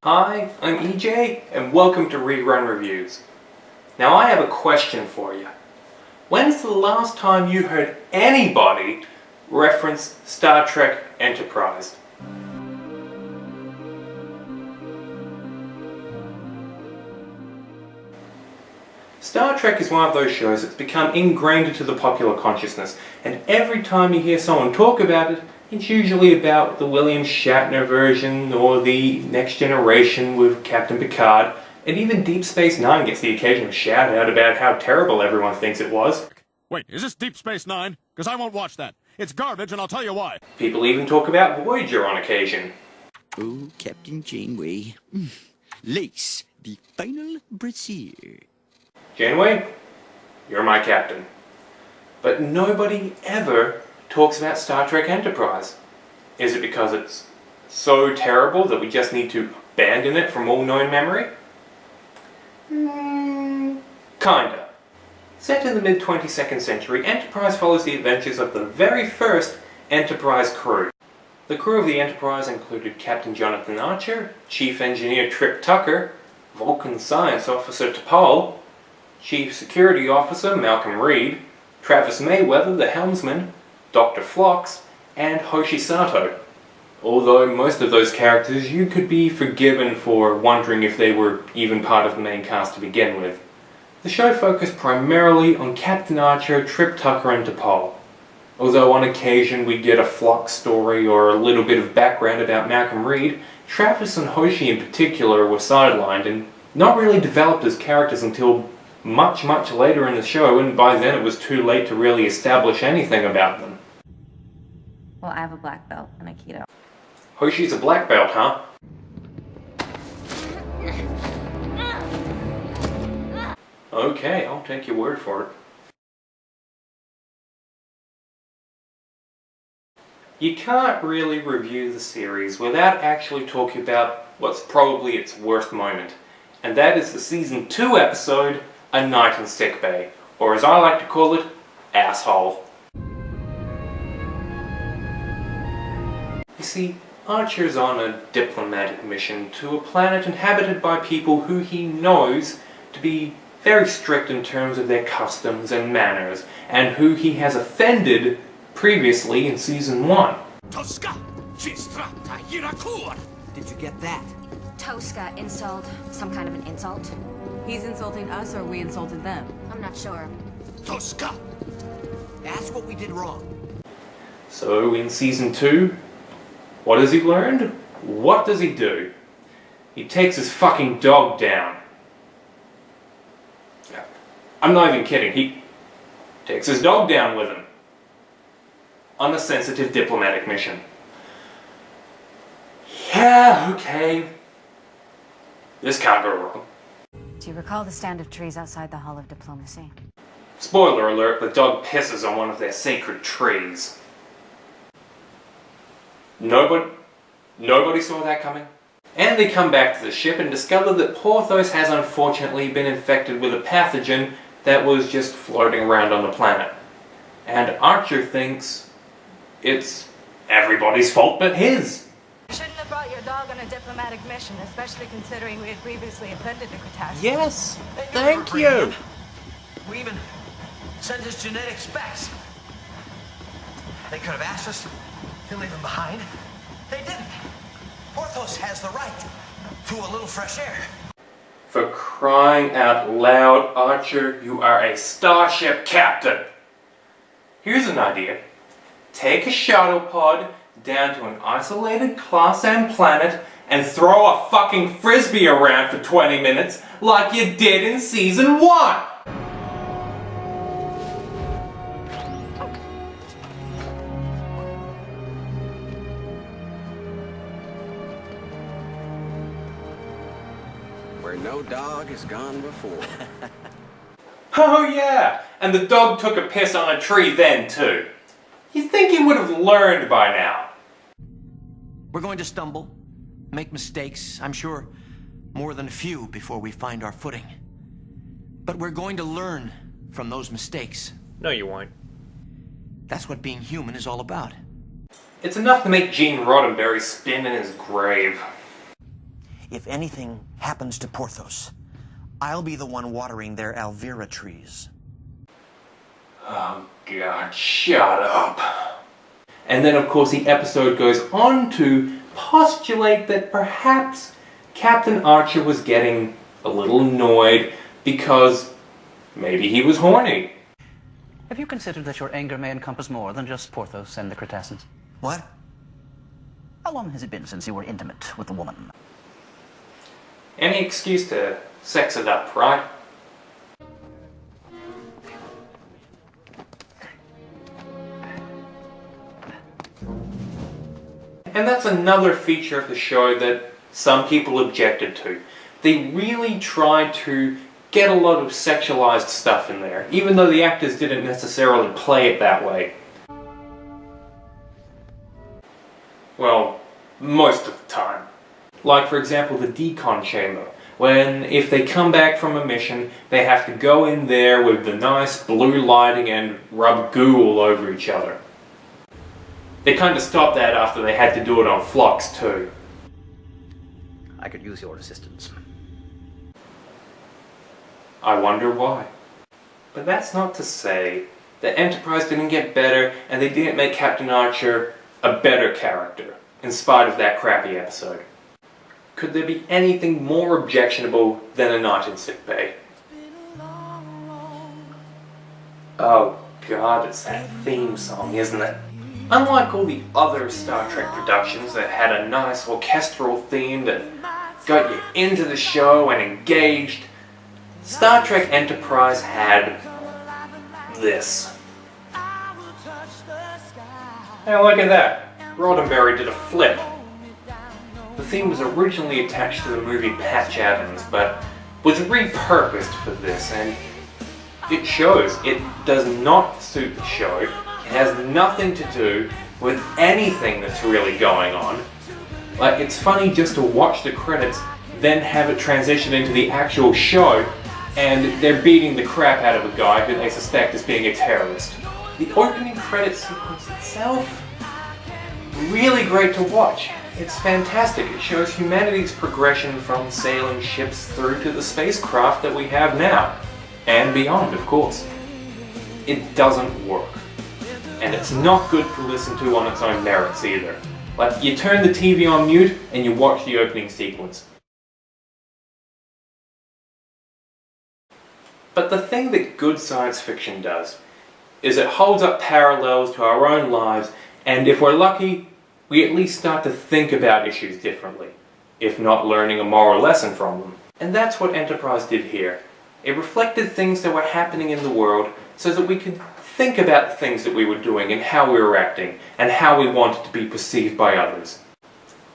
Hi, I'm EJ, and welcome to Rerun Reviews. Now I have a question for you. When's the last time you heard anybody reference Star Trek Enterprise? Star Trek is one of those shows that's become ingrained into the popular consciousness, and every time you hear someone talk about it, it's usually about the William Shatner version or the Next Generation with Captain Picard, and even Deep Space Nine gets the occasional shout out about how terrible everyone thinks it was. Wait, is this Deep Space Nine? Because I won't watch that. It's garbage, and I'll tell you why. People even talk about Voyager on occasion. Oh, Captain Janeway. Lace, the final brassiere. Janeway, you're my captain. But nobody ever talks about Star Trek Enterprise. Is it because it's so terrible that we just need to abandon it from all known memory? Kinda. Set in the mid-22nd century, Enterprise follows the adventures of the very first Enterprise crew. The crew of the Enterprise included Captain Jonathan Archer, Chief Engineer Trip Tucker, Vulcan Science Officer T'Pol, Chief Security Officer Malcolm Reed, Travis Mayweather the helmsman, Dr. Phlox, and Hoshi Sato. Although most of those characters you could be forgiven for wondering if they were even part of the main cast to begin with. The show focused primarily on Captain Archer, Trip Tucker, and T'Pol. Although on occasion we get a Phlox story or a little bit of background about Malcolm Reed, Travis and Hoshi in particular were sidelined and not really developed as characters until much later in the show, and by then it was too late to really establish anything about them. Well, I have a black belt and Aikido. Hoshi's a black belt, huh? Okay, I'll take your word for it. You can't really review the series without actually talking about what's probably its worst moment, and that is the Season 2 episode, A Night in Sickbay, or as I like to call it, Asshole. You see, Archer's on a diplomatic mission to a planet inhabited by people who he knows to be very strict in terms of their customs and manners, and who he has offended previously in Season 1. Tosca, Cistrata, Irakur! Did you get that? Tosca insult, some kind of an insult? He's insulting us or we insulted them? I'm not sure. Tosca! Ask what we did wrong. So in Season 2, what has he learned? What does he do? He takes his fucking dog down. I'm not even kidding, he takes his dog down with him. On a sensitive diplomatic mission. Yeah, okay. This can't go wrong. Do you recall the stand of trees outside the Hall of Diplomacy? Spoiler alert, the dog pisses on one of their sacred trees. Nobody saw that coming? And they come back to the ship and discover that Porthos has unfortunately been infected with a pathogen that was just floating around on the planet. And Archer thinks it's everybody's fault but his. You shouldn't have brought your dog on a diplomatic mission, especially considering we had previously offended the catastrophe. Yes, thank you. We even sent his genetic specs. They could have asked us to leave him behind. They didn't. Porthos has the right to a little fresh air. For crying out loud, Archer, you are a starship captain. Here's an idea. Take a shuttle pod down to an isolated Class M planet and throw a fucking frisbee around for 20 minutes like you did in Season 1! Where no dog has gone before. Oh yeah! And the dog took a piss on a tree then too. You'd think he would have learned by now. We're going to stumble, make mistakes, I'm sure more than a few before we find our footing. But we're going to learn from those mistakes. No, you won't. That's what being human is all about. It's enough to make Gene Roddenberry spin in his grave. if anything happens to Porthos, I'll be the one watering their Alvira trees. Oh God, shut up. And then of course the episode goes on to postulate that perhaps Captain Archer was getting a little annoyed because maybe he was horny. Have you considered that your anger may encompass more than just Porthos and the Cretaceans? What? How long has it been since you were intimate with a woman? Any excuse to sex it up, right? And that's another feature of the show that some people objected to. They really tried to get a lot of sexualized stuff in there, even though the actors didn't necessarily play it that way. Well, most of the time. Like, for example, the decon chamber, when if they come back from a mission, they have to go in there with the nice blue lighting and rub goo all over each other. They kind of stopped that after they had to do it on Phlox too. I could use your assistance. I wonder why. But that's not to say that Enterprise didn't get better and they didn't make Captain Archer a better character, in spite of that crappy episode. Could there be anything more objectionable than a night in sickbay? Oh God, it's that theme song, isn't it? Unlike all the other Star Trek productions that had a nice orchestral theme that got you into the show and engaged, Star Trek Enterprise had this. Hey, look at that. Roddenberry did a flip. The theme was originally attached to the movie Patch Adams, but was repurposed for this, and it shows. It does not suit the show. It has nothing to do with anything that's really going on. Like, it's funny just to watch the credits, then have it transition into the actual show, and they're beating the crap out of a guy who they suspect is being a terrorist. The opening credit sequence itself, really great to watch. It's fantastic. It shows humanity's progression from sailing ships through to the spacecraft that we have now. And beyond, of course. It doesn't work. And it's not good to listen to on its own merits either. Like, you turn the TV on mute and you watch the opening sequence. But the thing that good science fiction does is it holds up parallels to our own lives, and if we're lucky, we at least start to think about issues differently, if not learning a moral lesson from them. And that's what Enterprise did here. It reflected things that were happening in the world so that we could think about the things that we were doing and how we were acting, and how we wanted to be perceived by others.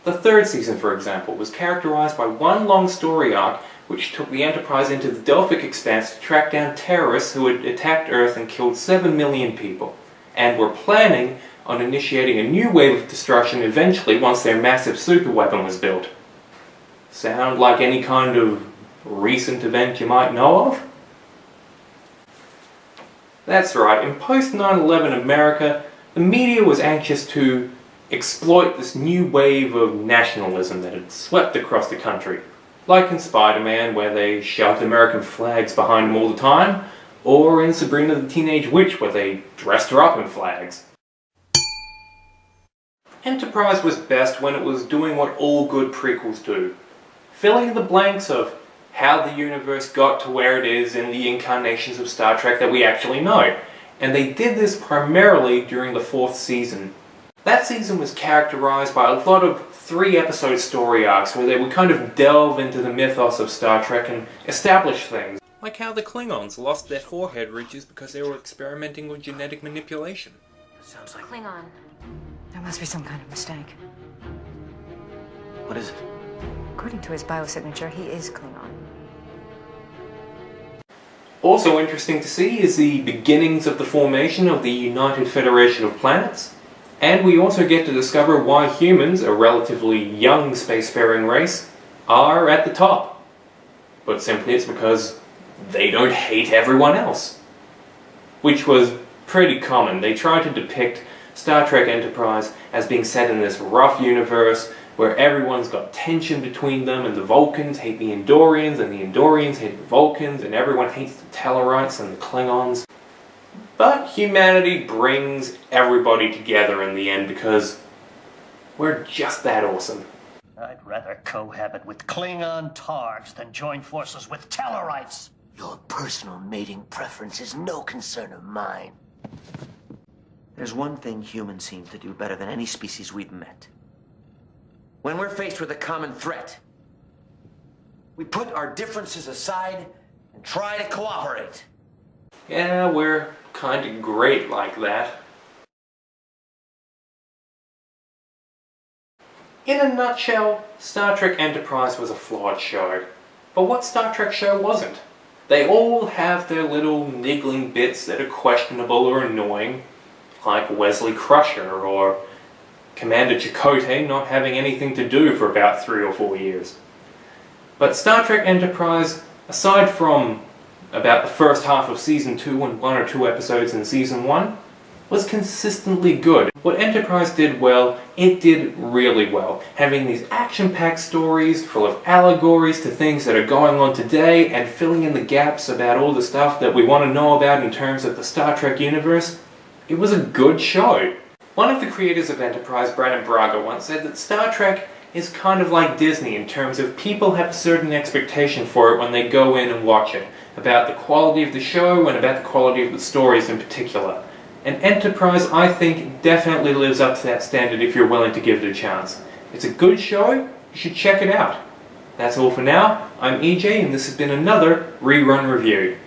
The third season, for example, was characterized by one long story arc which took the Enterprise into the Delphic Expanse to track down terrorists who had attacked Earth and killed 7 million people, and were planning on initiating a new wave of destruction eventually once their massive superweapon was built. Sound like any kind of recent event you might know of? That's right, in post-9/11 America, the media was anxious to exploit this new wave of nationalism that had swept across the country. Like in Spider-Man, where they shoved American flags behind them all the time, or in Sabrina the Teenage Witch, where they dressed her up in flags. Enterprise was best when it was doing what all good prequels do. Filling the blanks of how the universe got to where it is in the incarnations of Star Trek that we actually know. And they did this primarily during the 4th season. That season was characterized by a lot of 3-episode story arcs where they would kind of delve into the mythos of Star Trek and establish things. Like how the Klingons lost their forehead ridges because they were experimenting with genetic manipulation. Sounds like... Klingon. There must be some kind of mistake. What is it? According to his biosignature, he is Klingon. Also interesting to see is the beginnings of the formation of the United Federation of Planets. And we also get to discover why humans, a relatively young spacefaring race, are at the top. But simply it's because they don't hate everyone else. Which was pretty common. They tried to depict Star Trek Enterprise as being set in this rough universe where everyone's got tension between them, and the Vulcans hate the Andorians, and the Andorians hate the Vulcans, and everyone hates the Tellarites and the Klingons. But humanity brings everybody together in the end because we're just that awesome. I'd rather cohabit with Klingon Targs than join forces with Tellarites. Your personal mating preference is no concern of mine. There's one thing humans seem to do better than any species we've met. When we're faced with a common threat, we put our differences aside and try to cooperate. Yeah, we're kind of great like that. In a nutshell, Star Trek Enterprise was a flawed show. But what Star Trek show wasn't? They all have their little niggling bits that are questionable or annoying, like Wesley Crusher or Commander Chakotay not having anything to do for about 3 or 4 years. But Star Trek Enterprise, aside from about the first half of Season 2 and 1 or 2 episodes in Season 1, was consistently good. What Enterprise did well, it did really well. Having these action-packed stories full of allegories to things that are going on today and filling in the gaps about all the stuff that we want to know about in terms of the Star Trek universe, it was a good show. One of the creators of Enterprise, Brannon Braga, once said that Star Trek is kind of like Disney in terms of people have a certain expectation for it when they go in and watch it, about the quality of the show and about the quality of the stories in particular. And Enterprise, I think, definitely lives up to that standard if you're willing to give it a chance. It's a good show, you should check it out. That's all for now. I'm EJ and this has been another Rerun Review.